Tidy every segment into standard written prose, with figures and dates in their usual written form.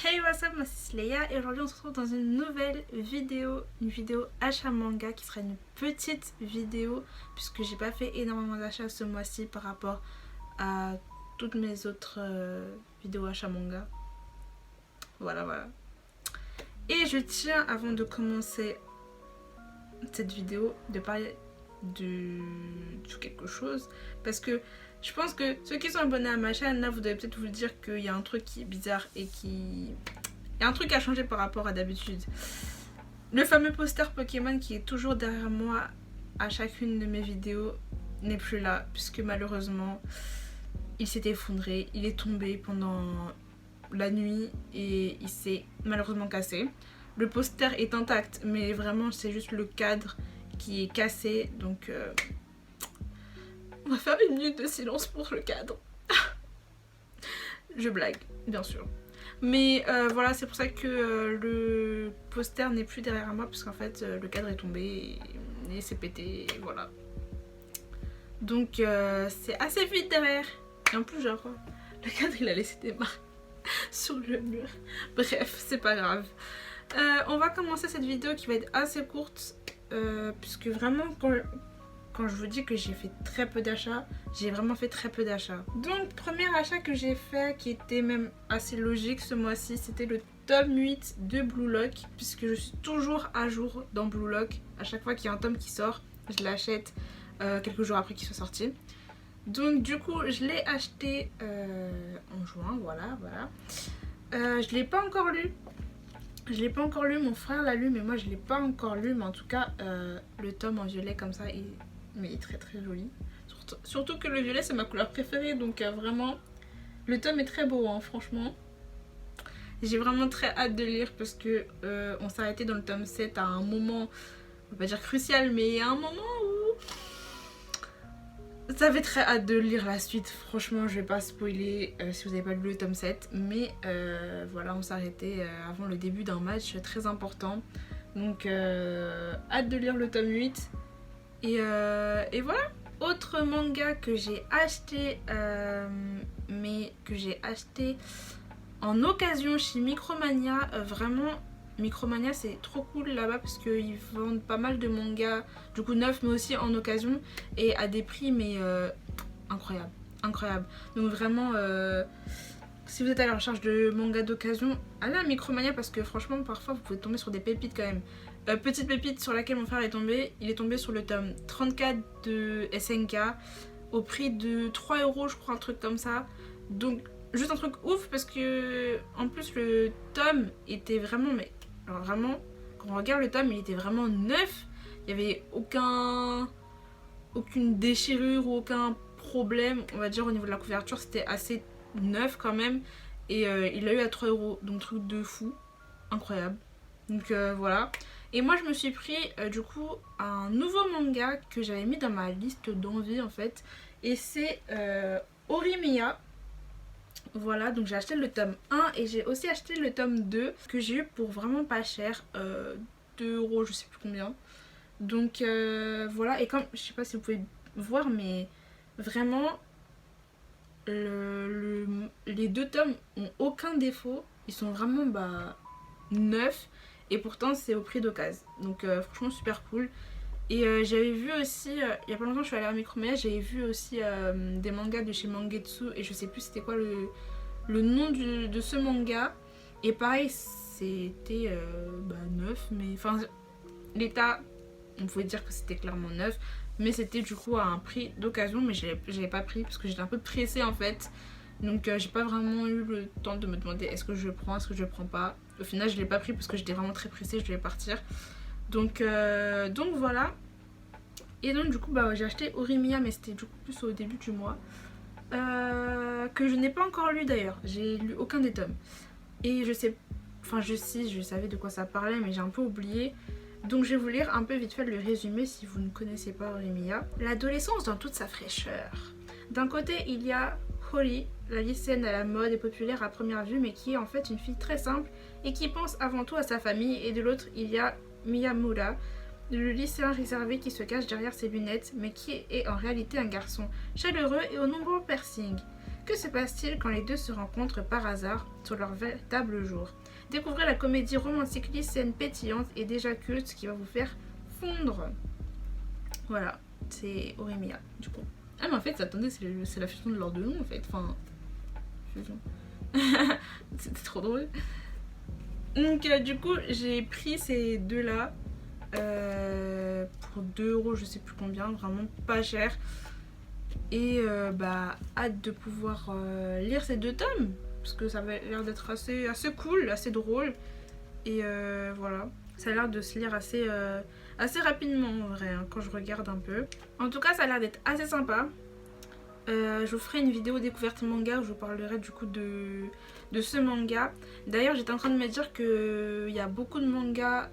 Hey, what's up, moi c'est Leia et aujourd'hui on se retrouve dans une nouvelle vidéo, une vidéo achat manga qui sera une petite vidéo puisque j'ai pas fait énormément d'achats ce mois-ci par rapport à toutes mes autres vidéos achat manga. Voilà. Et je tiens avant de commencer cette vidéo de parler de quelque chose parce que je pense que ceux qui sont abonnés à ma chaîne là vous devez peut-être vous dire qu'il y a un truc qui est bizarre et il y a un truc à changer par rapport à d'habitude. Le fameux poster Pokémon qui est toujours derrière moi à chacune de mes vidéos n'est plus là puisque malheureusement il s'est effondré, il est tombé pendant la nuit et il s'est malheureusement cassé. Le poster est intact mais vraiment c'est juste le cadre qui est cassé donc on va faire une minute de silence pour le cadre. Je blague, bien sûr. Mais voilà, c'est pour ça que le poster n'est plus derrière moi, parce qu'en fait, le cadre est tombé et c'est pété, et voilà. Donc c'est assez vite derrière. Et en plus, genre, le cadre, il a laissé des marques sur le mur. Bref, c'est pas grave. On va commencer cette vidéo qui va être assez courte, puisque vraiment, quand je vous dis que j'ai fait très peu d'achats, j'ai vraiment fait très peu d'achats. Donc, premier achat que j'ai fait, qui était même assez logique ce mois-ci, c'était le tome 8 de Blue Lock, puisque je suis toujours à jour dans Blue Lock. À chaque fois qu'il y a un tome qui sort, je l'achète quelques jours après qu'il soit sorti. Donc du coup, je l'ai acheté en juin, voilà. Je l'ai pas encore lu. Mon frère l'a lu, mais moi je l'ai pas encore lu. Mais en tout cas, le tome en violet comme ça, mais il est très très joli. Surtout que le violet c'est ma couleur préférée, donc vraiment le tome est très beau, hein, franchement. J'ai vraiment très hâte de lire parce que on s'est arrêté dans le tome 7 à un moment, on va pas dire crucial, mais à un moment où j'avais très hâte de lire la suite. Franchement, je vais pas spoiler si vous n'avez pas lu le tome 7, mais voilà, on s'est arrêté avant le début d'un match très important. Donc hâte de lire le tome 8. Et voilà. Autre manga que j'ai acheté, mais que j'ai acheté en occasion chez Micromania. Vraiment, Micromania c'est trop cool là-bas parce qu'ils vendent pas mal de mangas, du coup neufs mais aussi en occasion et à des prix mais incroyable. Donc vraiment, si vous êtes à la recherche de mangas d'occasion, allez à Micromania parce que franchement parfois vous pouvez tomber sur des pépites quand même. Petite pépite sur laquelle mon frère est tombé, il est tombé sur le tome 34 de SNK au prix de 3 € je crois, un truc comme ça. Donc juste un truc ouf parce que en plus le tome était vraiment, mais alors vraiment quand on regarde le tome il était vraiment neuf, il n'y avait aucune déchirure ou aucun problème on va dire au niveau de la couverture, c'était assez neuf quand même et il l'a eu à 3 €, donc truc de fou, incroyable. Donc voilà. Et moi je me suis pris du coup un nouveau manga que j'avais mis dans ma liste d'envie en fait. Et c'est Horimiya. Voilà, donc j'ai acheté le tome 1 et j'ai aussi acheté le tome 2 que j'ai eu pour vraiment pas cher. 2 €, je sais plus combien. Donc voilà, et comme je sais pas si vous pouvez voir, mais vraiment les deux tomes ont aucun défaut. Ils sont vraiment neufs. Et pourtant c'est au prix d'occasion. Donc franchement super cool. Et j'avais vu aussi, il y a pas longtemps je suis allée à Micromania, j'avais vu aussi des mangas de chez Mangetsu. Et je sais plus c'était quoi le nom de ce manga. Et pareil c'était neuf. Mais enfin l'état, on pouvait dire que c'était clairement neuf. Mais c'était du coup à un prix d'occasion. Mais j'avais pas pris parce que j'étais un peu pressée en fait. Donc j'ai pas vraiment eu le temps de me demander est-ce que je prends, est-ce que je prends pas. Au final je l'ai pas pris parce que j'étais vraiment très pressée, je devais partir. Donc voilà. Et donc du coup j'ai acheté Horimiya, mais c'était du coup plus au début du mois. Que je n'ai pas encore lu d'ailleurs. J'ai lu aucun des tomes. Et je savais de quoi ça parlait, mais j'ai un peu oublié. Donc je vais vous lire un peu vite fait le résumé si vous ne connaissez pas Horimiya. L'adolescence dans toute sa fraîcheur. D'un côté il y a Hori, la lycéenne à la mode et populaire à première vue, mais qui est en fait une fille très simple et qui pense avant tout à sa famille. Et de l'autre il y a Miyamura, le lycéen réservé qui se cache derrière ses lunettes, mais qui est en réalité un garçon chaleureux et aux nombreux piercings. Que se passe-t-il quand les deux se rencontrent par hasard sur leur véritable jour? Découvrez la comédie romantique lycéenne pétillante et déjà culte qui va vous faire fondre. Voilà, c'est Oremia du coup. Ah mais en fait, attendez, c'est la fusion de leurs deux noms en fait. Enfin, fusion. C'était trop drôle. Donc du coup, j'ai pris ces deux-là pour 2 € je sais plus combien, vraiment pas cher. Et hâte de pouvoir lire ces 2 tomes parce que ça avait l'air d'être assez cool, assez drôle. Et voilà, ça a l'air de se lire assez rapidement en vrai, hein, quand je regarde un peu. En tout cas, ça a l'air d'être assez sympa. Je vous ferai une vidéo découverte manga où je vous parlerai du coup de ce manga. D'ailleurs, j'étais en train de me dire qu'il y a beaucoup de mangas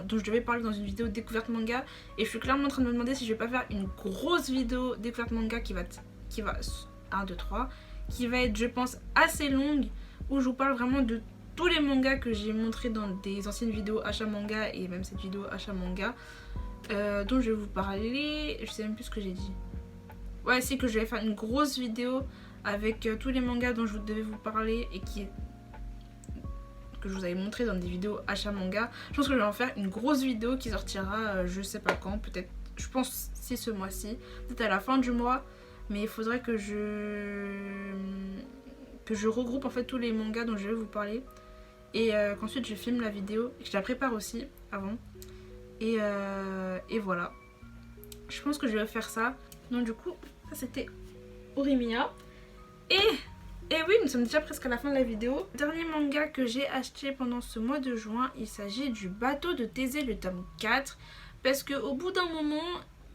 dont je devais parler dans une vidéo découverte manga. Et je suis clairement en train de me demander si je vais pas faire une grosse vidéo découverte manga qui va 1, 2, 3, qui va être, je pense, assez longue, où je vous parle vraiment de tous les mangas que j'ai montrés dans des anciennes vidéos achat manga et même cette vidéo achat manga, dont je vais vous parler. Je sais même plus ce que j'ai dit. Ouais, c'est que je vais faire une grosse vidéo avec tous les mangas dont je devais vous parler et que je vous avais montré dans des vidéos achat manga. Je pense que je vais en faire une grosse vidéo qui sortira je sais pas quand, peut-être, je pense c'est ce mois-ci, peut-être à la fin du mois, mais il faudrait que je regroupe en fait tous les mangas dont je vais vous parler et qu'ensuite je filme la vidéo et que je la prépare aussi avant et voilà, je pense que je vais faire ça. Donc du coup ça c'était Oremia et oui, nous sommes déjà presque à la fin de la vidéo. Le dernier manga que j'ai acheté pendant ce mois de juin, il s'agit du Bateau de Thésée, le tome 4. Parce qu'au bout d'un moment,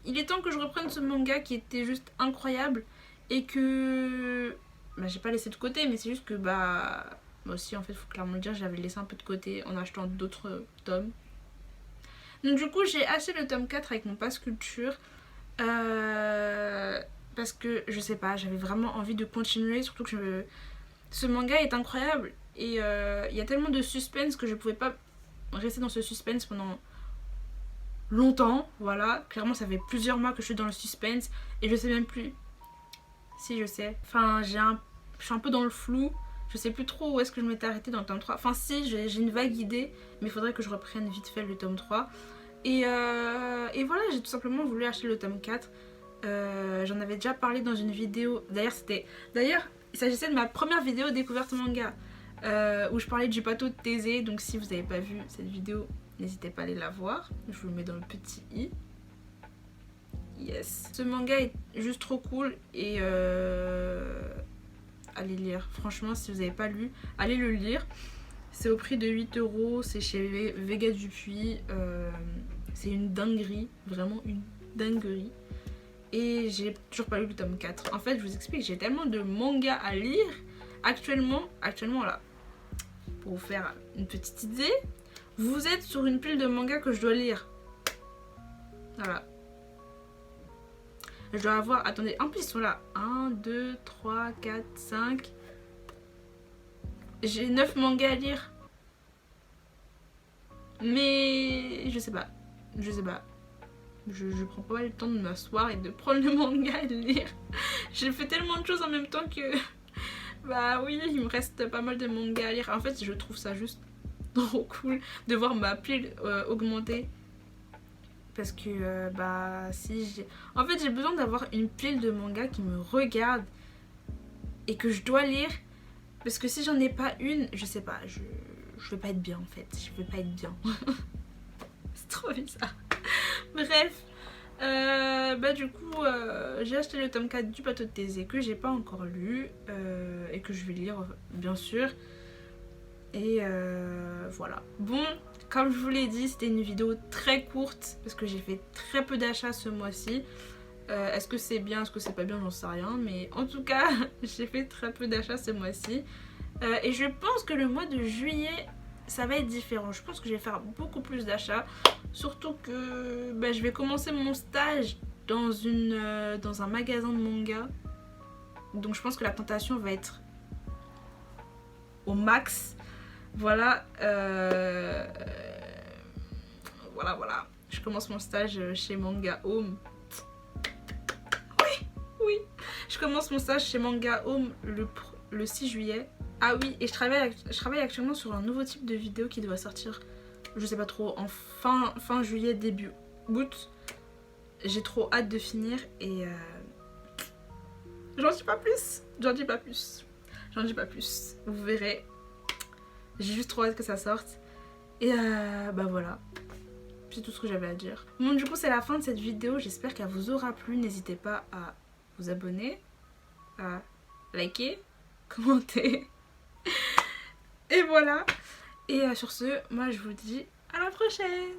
il est temps que je reprenne ce manga qui était juste incroyable. Et que... j'ai pas laissé de côté, mais c'est juste que moi aussi en fait, faut clairement le dire, j'avais laissé un peu de côté en achetant d'autres tomes. Donc du coup, j'ai acheté le tome 4 avec mon pass culture. Parce que je sais pas, j'avais vraiment envie de continuer, surtout que ce manga est incroyable et il y a tellement de suspense que je pouvais pas rester dans ce suspense pendant longtemps. Voilà, clairement ça fait plusieurs mois que je suis dans le suspense et je sais même plus si je sais. Enfin, je suis un peu dans le flou, je sais plus trop où est-ce que je m'étais arrêtée dans le tome 3. Enfin si, j'ai une vague idée, mais il faudrait que je reprenne vite fait le tome 3. Et voilà, j'ai tout simplement voulu acheter le tome 4. J'en avais déjà parlé dans une vidéo. D'ailleurs, il s'agissait de ma première vidéo découverte manga où je parlais du bateau de Thésée. Donc si vous n'avez pas vu cette vidéo, n'hésitez pas à aller la voir. Je vous le mets dans le petit i. Yes. Ce manga est juste trop cool et allez lire. Franchement, si vous n'avez pas lu, allez le lire. C'est au prix de 8 €. C'est chez Vega Dupuis. C'est une dinguerie. Vraiment une dinguerie. Et j'ai toujours pas lu le tome 4. En fait, je vous explique, j'ai tellement de mangas à lire actuellement là. Pour vous faire une petite idée, vous êtes sur une pile de mangas que je dois lire. Voilà. Je dois avoir, attendez, en plus ils sont là. 1, 2, 3, 4, 5. J'ai 9 mangas à lire. Mais je sais pas. Je prends pas le temps de m'asseoir et de prendre le manga et de lire. J'ai fait tellement de choses en même temps que... oui, il me reste pas mal de mangas à lire. En fait, je trouve ça juste trop cool de voir ma pile augmenter. Parce que, en fait, j'ai besoin d'avoir une pile de mangas qui me regarde et que je dois lire. Parce que si j'en ai pas une, je sais pas, je vais pas être bien en fait. Je vais pas être bien. C'est trop bizarre. Bref, du coup, j'ai acheté le tome 4 du Bateau de Thésée que j'ai pas encore lu et que je vais lire bien sûr. Et voilà. Bon, comme je vous l'ai dit, c'était une vidéo très courte parce que j'ai fait très peu d'achats ce mois-ci. Est-ce que c'est bien, est-ce que c'est pas bien, j'en sais rien. Mais en tout cas, j'ai fait très peu d'achats ce mois-ci. Et je pense que le mois de juillet, ça va être différent. Je pense que je vais faire beaucoup plus d'achats. Surtout que je vais commencer mon stage dans un magasin de manga. Donc je pense que la tentation va être au max. Voilà. Voilà. Je commence mon stage chez Manga Home. Oui. Je commence mon stage chez Manga Home le 6 juillet. Ah oui, et je travaille actuellement sur un nouveau type de vidéo qui doit sortir, je sais pas trop, en fin juillet, début août. J'ai trop hâte de finir et j'en dis pas plus. J'en dis pas plus. J'en dis pas plus. Vous verrez. J'ai juste trop hâte que ça sorte. Et bah voilà. C'est tout ce que j'avais à dire. Bon, du coup, c'est la fin de cette vidéo. J'espère qu'elle vous aura plu. N'hésitez pas à vous abonner, à liker, commenter. Et voilà. Et sur ce, moi je vous dis à la prochaine.